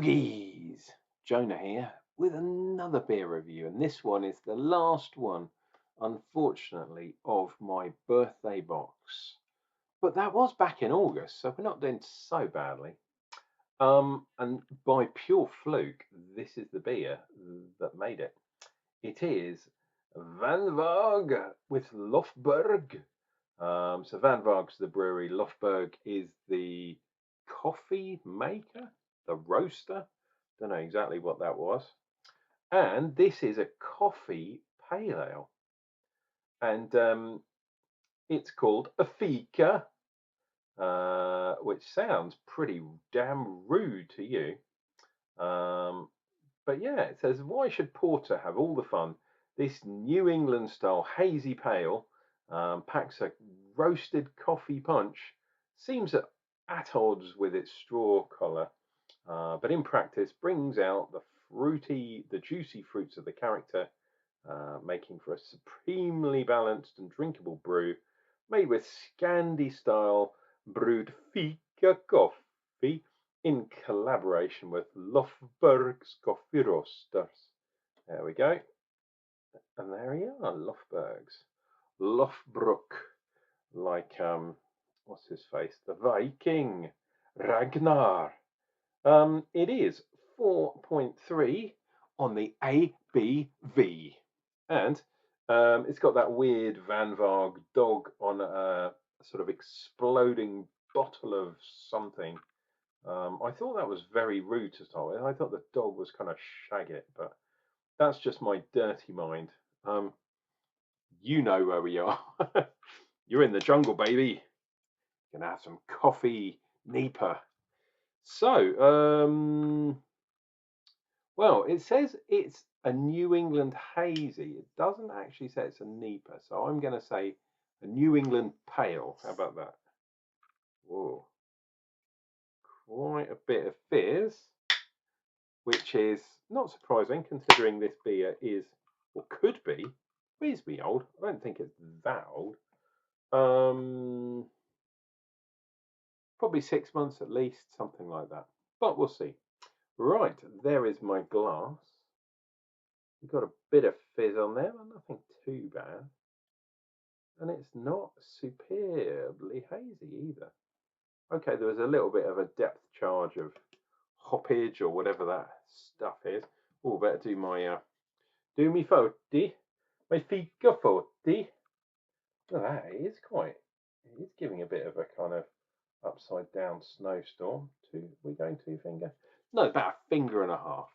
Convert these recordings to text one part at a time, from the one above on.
Boogies! Jonah here with another beer review, and this one is the last one, unfortunately, of my birthday box. But that was back in August, so we're not doing so badly. And by pure fluke, this is the beer that made it. It is Vanvåg with Lofberg. So Vanvåg's the brewery, Lofberg is the coffee maker, the roaster. Don't know exactly what that was. And this is a coffee pale ale. And it's called a Fika, which sounds pretty damn rude to you. But yeah, it says, why should porter have all the fun? This New England style hazy pale packs a roasted coffee punch, seems at odds with its straw colour, but in practice brings out the juicy fruits of the character, making for a supremely balanced and drinkable brew made with Scandi style brewed Fika coffee in collaboration with Lofberg's Coffee Roasters. There we go. And there we are, Lofberg's. Lofbrook, like, what's his face? The Viking, Ragnar. It is 4.3 on the ABV. And it's got that weird Vanvåg dog on a sort of exploding bottle of something. I thought that was very rude to start with. I thought the dog was kind of shaggy, but that's just my dirty mind. You know where we are. You're in the jungle, baby. Gonna have some coffee, Nipah. So, well, it says it's a New England hazy. It doesn't actually say it's a Nipah, so I'm going to say a New England pale. How about that? Whoa, quite a bit of fizz, which is not surprising considering this beer is, or could be, reasonably old. I don't think it's that old. Probably 6 months at least, something like that. But we'll see. Right, there is my glass. We've got a bit of fizz on there, but nothing too bad. And it's not superbly hazy either. Okay, there was a little bit of a depth charge of hoppage or whatever that stuff is. Oh, better do my me foti, my Fika foti. Well, that is quite. It is giving a bit of a kind of upside down snowstorm. We're going 2 finger. No, about a finger and a half.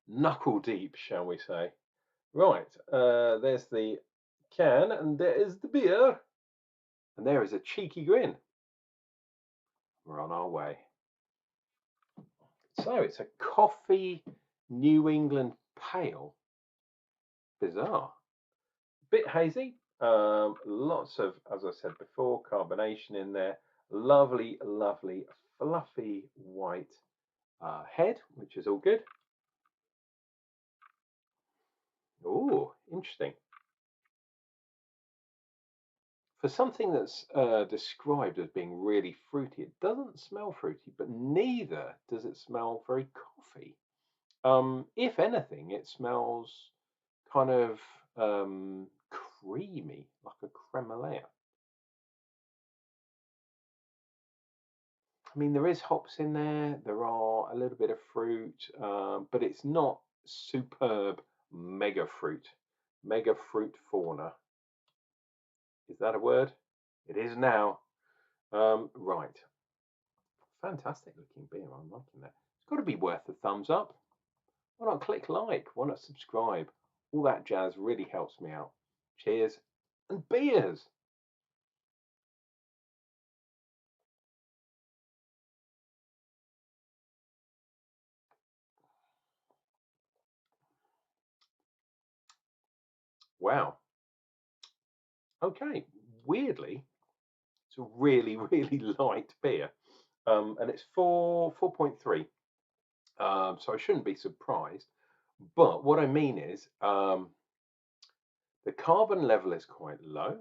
Knuckle deep, shall we say. Right, there's the can, and there is the beer. And there is a cheeky grin. We're on our way. So it's a coffee New England pale. Bizarre. Bit hazy. Lots of, as I said before, carbonation in there. Lovely, lovely, fluffy white head, which is all good. Oh, interesting. For something that's described as being really fruity, it doesn't smell fruity, but neither does it smell very coffee. If anything, it smells kind of creamy, like a creme layer. I mean, there is hops in there. There are a little bit of fruit, but it's not superb mega fruit fauna. Is that a word? It is now. Right. Fantastic looking beer. I'm liking that. It's got to be worth a thumbs up. Why not click like? Why not subscribe? All that jazz really helps me out. Cheers and beers. Wow. Okay. Weirdly, it's a really, really light beer. And it's 4.3. So I shouldn't be surprised. But what I mean is, the carbon level is quite low.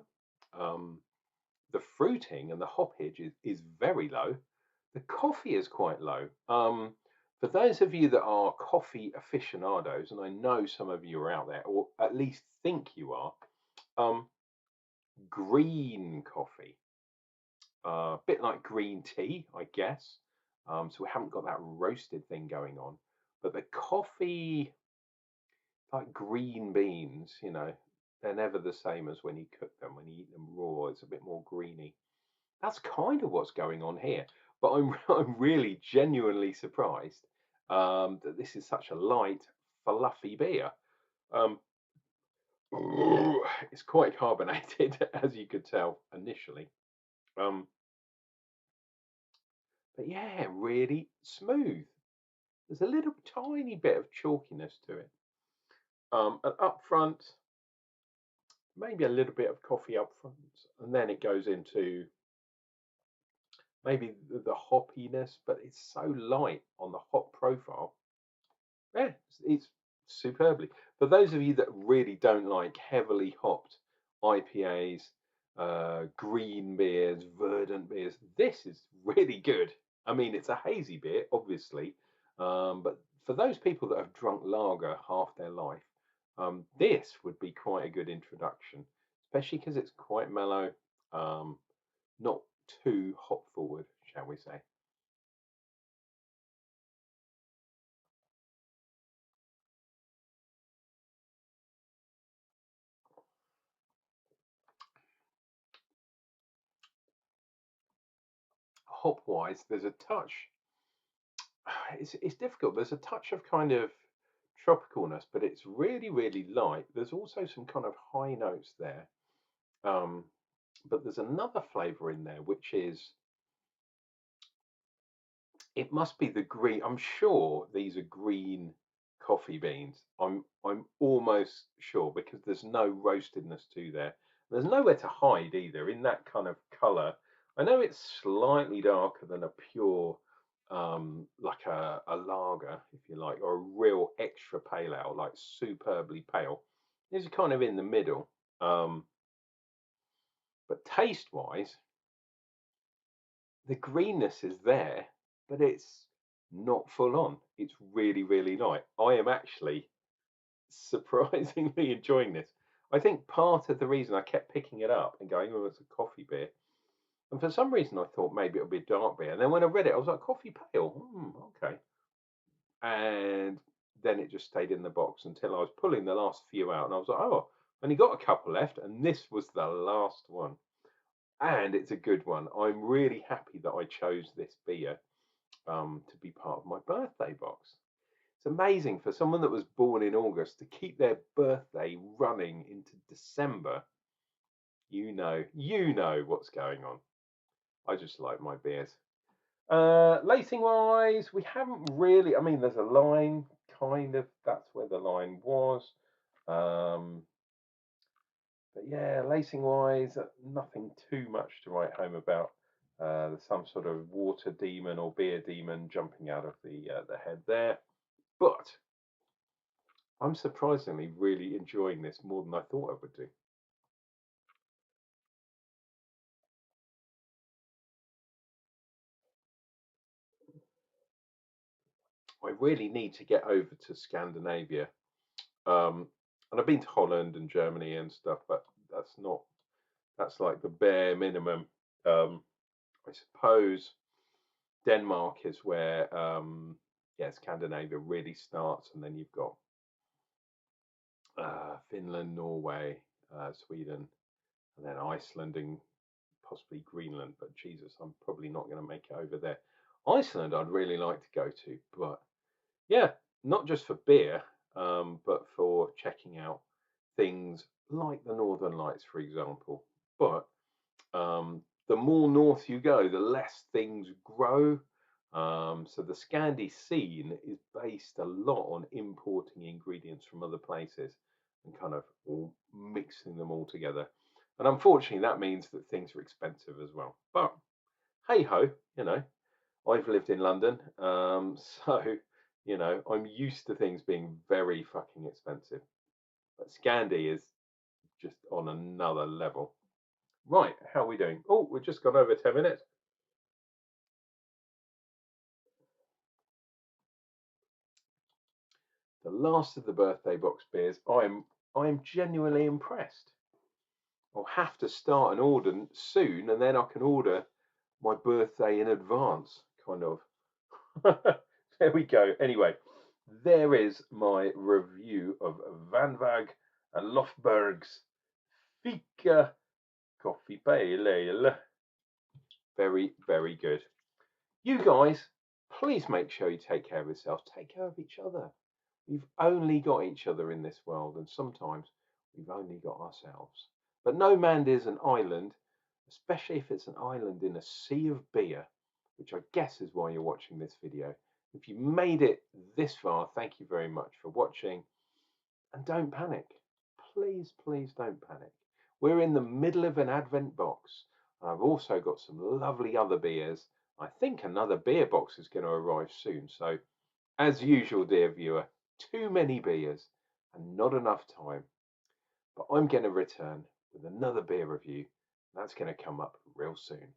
The fruiting and the hoppage is very low. The coffee is quite low. For those of you that are coffee aficionados, and I know some of you are out there, or at least think you are, um, green coffee, a bit like green tea, I guess. So we haven't got that roasted thing going on, but the coffee, like green beans, they're never the same as when you cook them. When you eat them raw, it's a bit more greeny. That's kind of what's going on here. But I'm I'm really genuinely surprised that this is such a light, fluffy beer. Um, it's quite carbonated, as you could tell initially. Um, but yeah, really smooth. There's a little tiny bit of chalkiness to it. And up front, maybe a little bit of coffee up front, and then it goes into maybe the hoppiness, but it's so light on the hop profile. Yeah, it's superbly. For those of you that really don't like heavily hopped IPAs, green beers, verdant beers, this is really good. I mean, it's a hazy beer, obviously, but for those people that have drunk lager half their life, this would be quite a good introduction, especially because it's quite mellow, um, not too hop forward, shall we say. Hop wise, there's a touch. It's difficult. There's a touch of kind of tropicalness, but it's really, really light. There's also some kind of high notes there. Um, but there's another flavor in there, which is it must be the green. I'm sure these are green coffee beans. I'm almost sure because there's no roastedness to there. There's nowhere to hide either in that kind of color. I know it's slightly darker than a pure like a lager, if you like, or a real extra pale ale, like superbly pale. This is kind of in the middle. Um, but taste wise, the greenness is there, but it's not full on. It's really, really light. I am actually surprisingly enjoying this. I think part of the reason I kept picking it up and going, oh, it's a coffee beer. And for some reason, I thought maybe it would be a dark beer. And then when I read it, I was like, coffee pale. Okay. And then it just stayed in the box until I was pulling the last few out. And I was like, oh, only got a couple left. And this was the last one. And it's a good one. I'm really happy that I chose this beer to be part of my birthday box. It's amazing for someone that was born in August to keep their birthday running into December. You know what's going on. I just like my beers. Lacing wise, we haven't really. I mean, there's a line, kind of. That's where the line was. Um, but yeah, lacing wise, nothing too much to write home about. There's some sort of water demon or beer demon jumping out of the head there. But I'm surprisingly really enjoying this more than I thought I would do. I really need to get over to Scandinavia. And I've been to Holland and Germany and stuff, but that's like the bare minimum. Um, I suppose Denmark is where yeah, Scandinavia really starts, and then you've got Finland, Norway, Sweden, and then Iceland and possibly Greenland. But Jesus, I'm probably not going to make it over there. Iceland, I'd really like to go to, but yeah, not just for beer, but for checking out things like the Northern Lights, for example. But the more north you go, the less things grow. So the Scandi scene is based a lot on importing ingredients from other places and kind of all mixing them all together. And unfortunately, that means that things are expensive as well. But hey ho, I've lived in London, so I'm used to things being very fucking expensive. But Scandi is just on another level. Right, how are we doing? Oh, we've just gone over 10 minutes. the last of the birthday box beers. I'm genuinely impressed. I'll have to start an order soon, and then I can order my birthday in advance, kind of. There we go. Anyway, there is my review of Vanvåg and Lofberg's Fika coffee pale ale. Very, very good. You guys, please make sure you take care of yourself. Take care of each other. We've only got each other in this world, and sometimes we've only got ourselves. But no man is an island, especially if it's an island in a sea of beer, which I guess is why you're watching this video. If you made it this far, thank you very much for watching. And don't panic. Please, please don't panic. We're in the middle of an Advent box. I've also got some lovely other beers. I think another beer box is going to arrive soon. So, as usual, dear viewer, too many beers and not enough time. But I'm going to return with another beer review. That's going to come up real soon.